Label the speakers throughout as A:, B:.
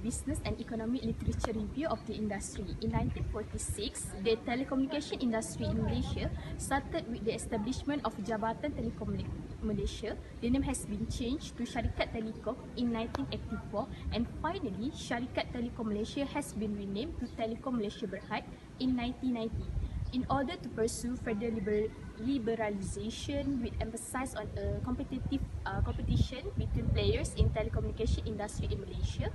A: Business and Economic Literature Review of the Industry. In 1946, the telecommunication industry in Malaysia started with the establishment of Jabatan Telekom Malaysia. The name has been changed to Syarikat Telekom in 1984, and finally, Syarikat Telekom Malaysia has been renamed to Telekom Malaysia Berhad in 1990. In order to pursue further liberalization with emphasis on a competitive competition between players in telecommunication industry in Malaysia,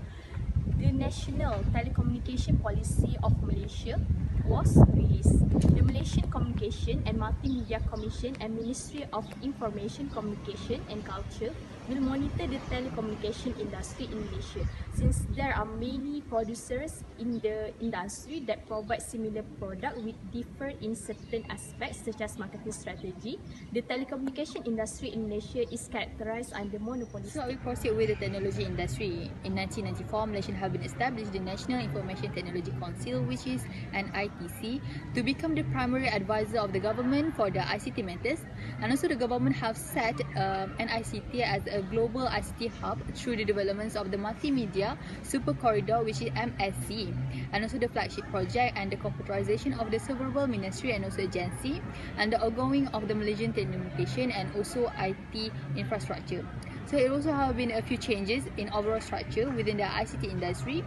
A: the National Telecommunication Policy of Malaysia was released. The Malaysian Communication and Multimedia Commission and Ministry of Information, Communication and Culture will monitor the telecommunication industry in Malaysia. Since there are many producers in the industry that provide similar product with differ in certain aspects such as marketing strategy, the telecommunication industry in Malaysia is characterized under monopolistic.
B: So we proceed with the technology industry. In 1994, Malaysia have been established the National Information Technology Council, which is an ITC, to become the primary advisor of the government for the ICT matters. And also the government have set an ICT as a global ICT hub through the developments of the multimedia super corridor, which is MSC, and also the flagship project and the computerization of the several ministry and also agency, and the ongoing of the Malaysian telecommunication and also IT infrastructure. So it also have been a few changes in overall structure within the ICT industry,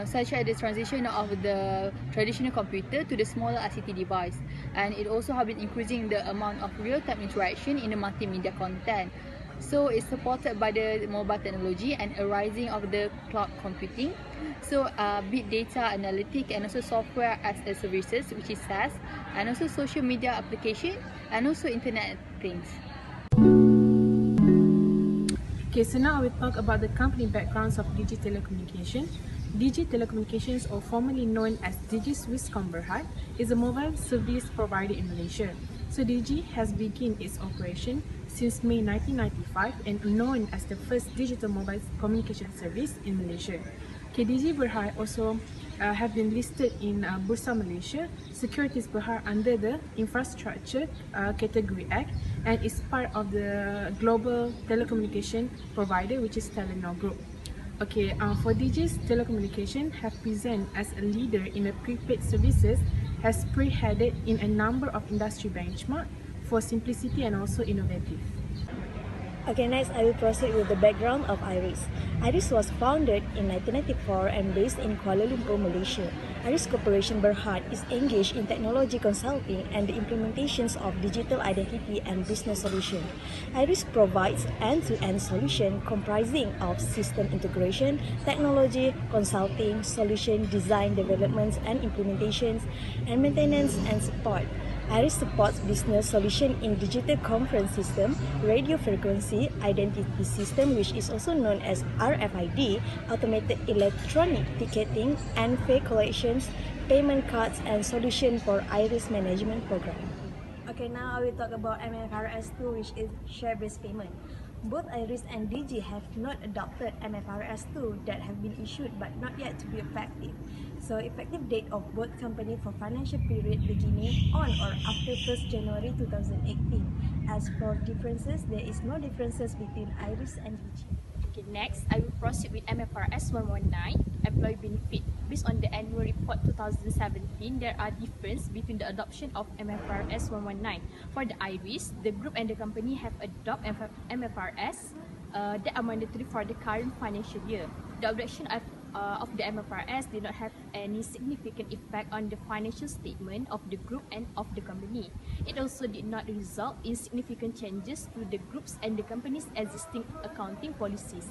B: such as the transition of the traditional computer to the smaller ICT device, and it also have been increasing the amount of real-time interaction in the multimedia content. So it's supported by the mobile technology and a rising of the cloud computing. So big data analytic and also software as a services, which is SaaS, and also social media application and also internet things.
C: Okay, so now we talk about the company backgrounds of DIGI Telecommunication. DIGI Telecommunications, or formerly known as DIGI Swisscom Berhad, is a mobile service provider in Malaysia. So DIGI has begun its operation since May 1995 and known as the first digital mobile communication service in Malaysia. DIGI Berhad also have been listed in Bursa Malaysia Securities Berhad under the Infrastructure Category Act, and is part of the global telecommunication provider, which is Telenor Group. Okay, for DIGI's telecommunication have present as a leader in the prepaid services, has spearheaded in a number of industry benchmark for simplicity and also innovative.
D: Okay, next I will proceed with the background of IRIS. IRIS was founded in 1994 and based in Kuala Lumpur, Malaysia. IRIS Corporation Berhad is engaged in technology consulting and the implementations of digital identity and business solution. IRIS provides end-to-end solution comprising of system integration, technology, consulting, solution design, developments and implementations, and maintenance and support. IRIS supports business solution in digital conference system, radio frequency identity system, which is also known as RFID, automated electronic ticketing and fare collections, payment cards, and solution for IRIS management program. Okay, now I will talk about MFRS2, which is share-based payment. Both IRIS and DIGI have not adopted MFRS2 that have been issued but not yet to be effective. So effective date of both company for financial period beginning on or after 1st January 2018. As for differences, there is no differences between IRIS and DIGI.
A: Okay, next, I will proceed with MFRS 119, Employee Benefit. Based on the Annual Report 2017, there are differences between the adoption of MFRS 119. For the IRIS, the group and the company have adopted MFRS that are mandatory for the current financial year. The adoption of the MFRS did not have any significant effect on the financial statement of the group and of the company. It also did not result in significant changes to the group's and the company's existing accounting policies.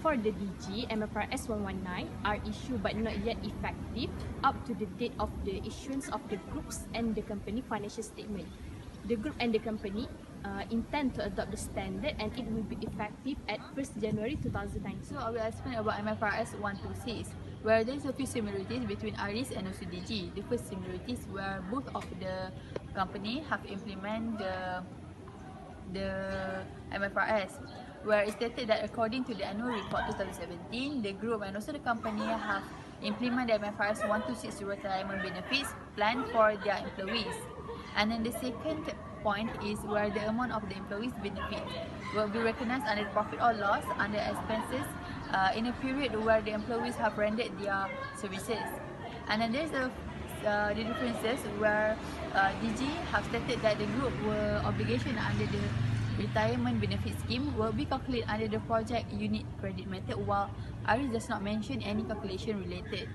A: For the DIGI, MFRS 119 are issued but not yet effective up to the date of the issuance of the group's and the company financial statement. The group and the company intend to adopt the standard, and it will be effective at 1st January 2019.
B: So I will explain about MFRS 126, where there is a few similarities between IRIS and also DIGI. The first similarities where both of the company have implemented the MFRS, where it stated that according to the Annual Report 2017, the group and also the company have implemented the MFRS 126 retirement benefits plan for their employees. And then the second point is where the amount of the employees' benefit will be recognized under profit or loss under expenses in a period where the employees have rendered their services. And then there's the differences where DIGI have stated that the group were obligation under the retirement benefit scheme will be calculated under the project unit credit method, while IRIS does not mention any calculation related.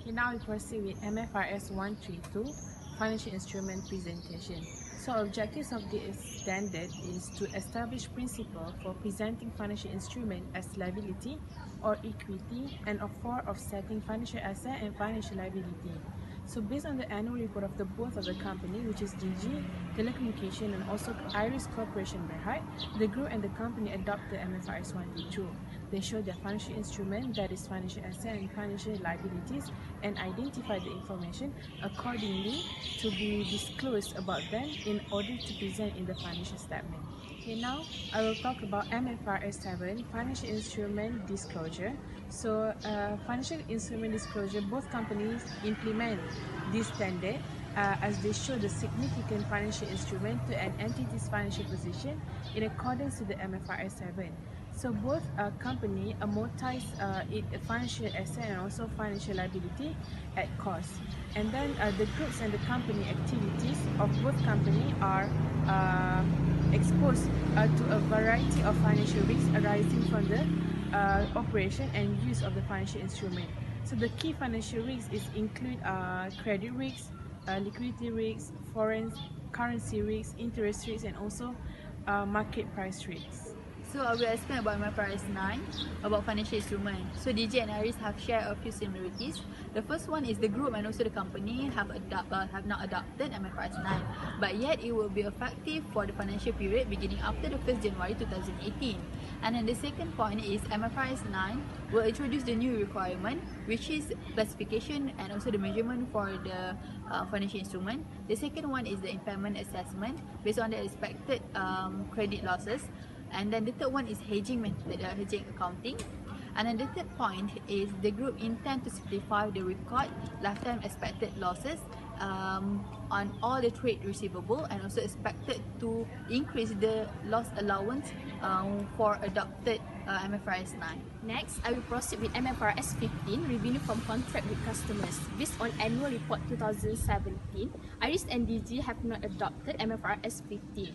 C: Okay, now we proceed with MFRS 132, Financial Instrument Presentation. So objectives of this standard is to establish principle for presenting financial instrument as liability or equity and for offsetting financial asset and financial liability. So based on the annual report of the both of the company, which is DIGI, Telecommunication and also IRIS Corporation Berhad, the group and the company adopt the MFRS 122. They show their financial instrument, that is financial asset and financial liabilities, and identify the information accordingly to be disclosed about them in order to present in the financial statement. Okay, now I will talk about MFRS 7, Financial Instrument Disclosure. So, financial instrument disclosure, both companies implement this standard as they show the significant financial instrument to an entity's financial position in accordance with the MFRS 7. So both company amortize its financial asset and also financial liability at cost. And then the groups and the company activities of both company are exposed to a variety of financial risks arising from the operation and use of the financial instrument. So the key financial risks include credit risks, liquidity risks, foreign currency risks, interest risks, and also market price risks.
B: So I will explain about MFRS 9, about financial instrument. So DIGI and IRIS have shared a few similarities. The first one is the group and also the company have not adopted MFRS 9, but yet it will be effective for the financial period beginning after the 1st January 2018. And then the second point is MFRS 9 will introduce the new requirement, which is classification and also the measurement for the financial instrument. The second one is the impairment assessment based on the expected credit losses. And then the third one is hedging method, hedging accounting. And then the third point is the group intend to simplify the record lifetime expected losses on all the trade receivable, and also expected to increase the loss allowance for adopted MFRS 9.
A: Next, I will proceed with MFRS 15, revenue from contract with customers. Based on annual report 2017, IRIS and DIGI have not adopted MFRS 15.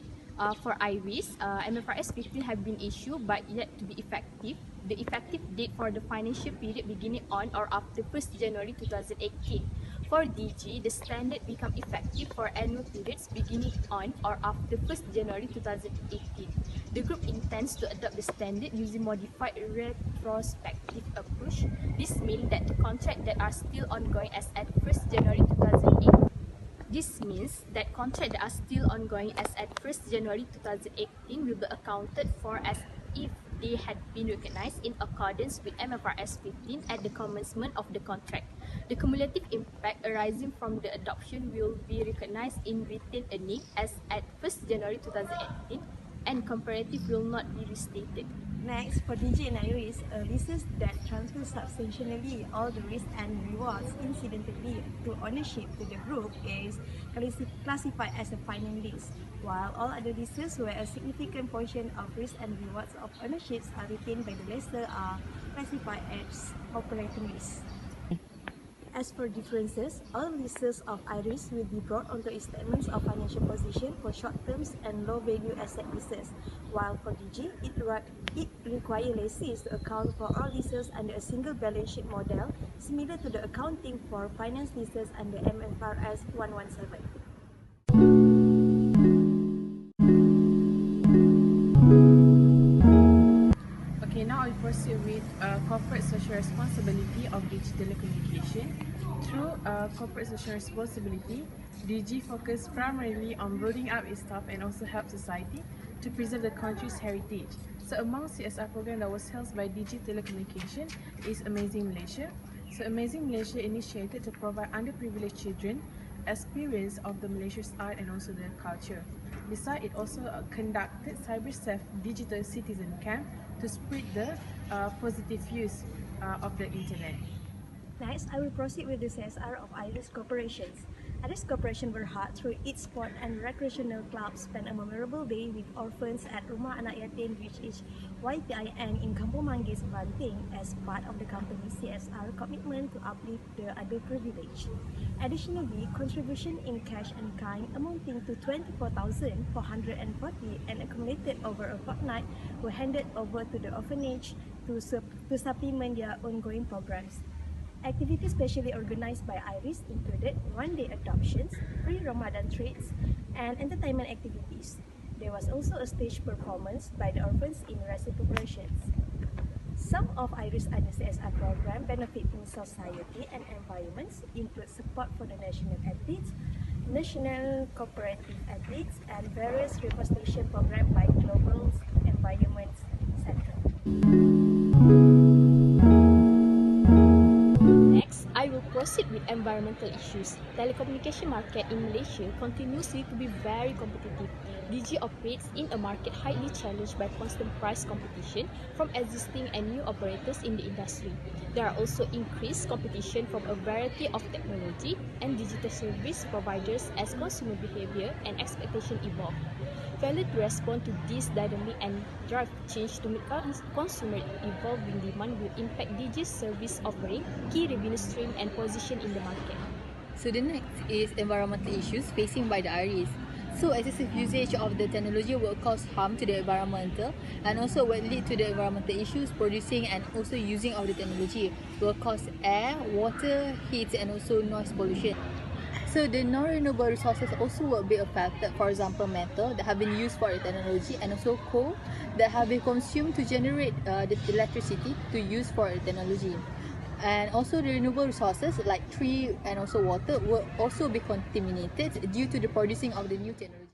A: For IRIS, MFRS 15 have been issued but yet to be effective. The effective date for the financial period beginning on or after 1st January 2018. For DIGI, the standard become effective for annual periods beginning on or after 1st January 2018. The group intends to adopt the standard using modified retrospective approach. This means that the contracts that are still ongoing as at 1st January 2018. This means that contracts that are still ongoing as at 1st January 2018 will be accounted for as if they had been recognized in accordance with MFRS 15 at the commencement of the contract. The cumulative impact arising from the adoption will be recognized in retained earnings as at 1st January 2018, and comparative will not be restated.
D: Next, for DIGI and IRIS, leases that transfer substantially all the risks and rewards incidentally to ownership to the group is classified as a finance lease, while all other leases where a significant portion of risks and rewards of ownerships are retained by the lessor are classified as operating lease. As for differences, all leases of IRIS will be brought onto its statements of financial position for short-term and low-value asset leases, while for DIGI, it requires lessees to account for all leases under a single balance sheet model, similar to the accounting for finance leases under MFRS 117.
C: Okay, now I proceed with corporate social responsibility of DIGI Telecommunication. Through corporate social responsibility, DIGI focus primarily on building up its staff and also help society to preserve the country's heritage. So among CSR program that was held by DIGI Telecommunication is Amazing Malaysia. So Amazing Malaysia initiated to provide underprivileged children experience of the Malaysia's art and also their culture. Besides, it also conducted cyber-safe digital citizen camp to spread the positive use of the internet.
D: Next, I will proceed with the CSR of IRIS corporations. Iris Corporation Berhad, through its sport and recreational club, spent a memorable day with orphans at Rumah Anak Yatim, which is YTIN in Kampung Manggis, Banting, as part of the company's CSR commitment to uplift the underprivileged. Additionally, contribution in cash and kind amounting to 24,440 and accumulated over a fortnight were handed over to the orphanage to supplement their ongoing programs. Activities specially organized by IRIS included one-day adoptions, pre-Ramadan treats, and entertainment activities. There was also a stage performance by the orphans in recuperations. Some of IRIS other CSR program benefiting society and environments include support for the national athletes, national cooperative athletes, and various reforestation programs by Global Environment Center.
A: I will proceed with environmental issues. Telecommunication market in Malaysia continuously to be very competitive. DIGI operates in a market highly challenged by constant price competition from existing and new operators in the industry. There are also increased competition from a variety of technology and digital service providers as consumer behavior and expectation evolve. Failure to respond to this dynamic and drive change to meet consumer evolving demand will impact DIGI's service offering, key revenue stream and position in the market.
B: So the next is environmental issues facing by the IRIS. So excessive usage of the technology will cause harm to the environmental and also will lead to the environmental issues. Producing and also using of the technology will cause air, water, heat and also noise pollution. So the non-renewable resources also will be affected, for example metal that have been used for the technology and also coal that have been consumed to generate the electricity to use for the technology. And also the renewable resources like tree and also water will also be contaminated due to the producing of the new technology.